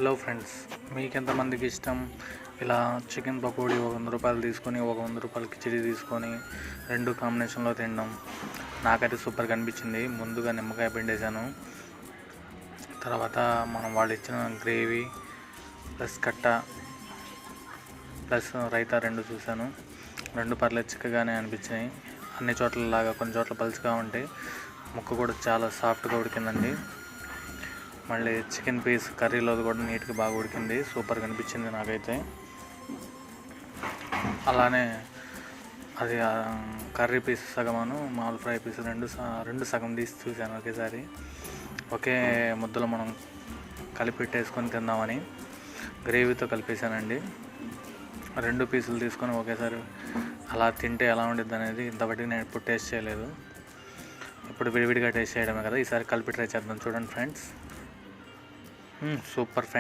Hello friends, మీకు ఎంతమందికి ఇష్టం ఇలా చికెన్ పకోడీ 100 రూపాయలు తీసుకొని 100 రూపాయలు కిచిడి తీసుకొని రెండు కాంబినేషన్లో తినడం నాకైతే సూపర్గా అనిపించింది. ముందుగా నిమ్మకాయ పిండేశాను, తర్వాత వాళ్ళు ఇచ్చిన గ్రేవీ ప్లస్ కట్ట ప్లస్ రైతా రెండు చూశాను. రెండు పర్లేదు చిక్కగానే అనిపించినాయి. అన్ని చోట్ల లాగా కొన్ని చోట్ల పలుచగా ఉంటాయి, ముక్క కూడా చాలా సాఫ్ట్గా ఉడికిందండి. మళ్ళీ చికెన్ పీస్ కర్రీలో కూడా నీట్గా బాగా ఉడికింది, సూపర్గా అనిపించింది నాకైతే. అలానే అది కర్రీ పీస్ సగమను మామూలు ఫ్రై పీస్ రెండు సగం తీసి చూశాను ఒకేసారి. ఒకే ముద్దలో మనం కలిపెట్టేసుకొని తిందామని గ్రేవీతో కలిపేశానండి. రెండు పీసులు తీసుకొని ఒకేసారి అలా తింటే ఎలా ఉండిద్ది అనేది ఇంతవరకు నేను ఎప్పుడు టేస్ట్ చేయలేదు. ఇప్పుడు విడివిడిగా టేస్ట్ చేయడమే కదా, ఈసారి కలిపి ట్రై చేద్దాం. చూడండి ఫ్రెండ్స్, సూపర్ ఫ్రెండ్స్.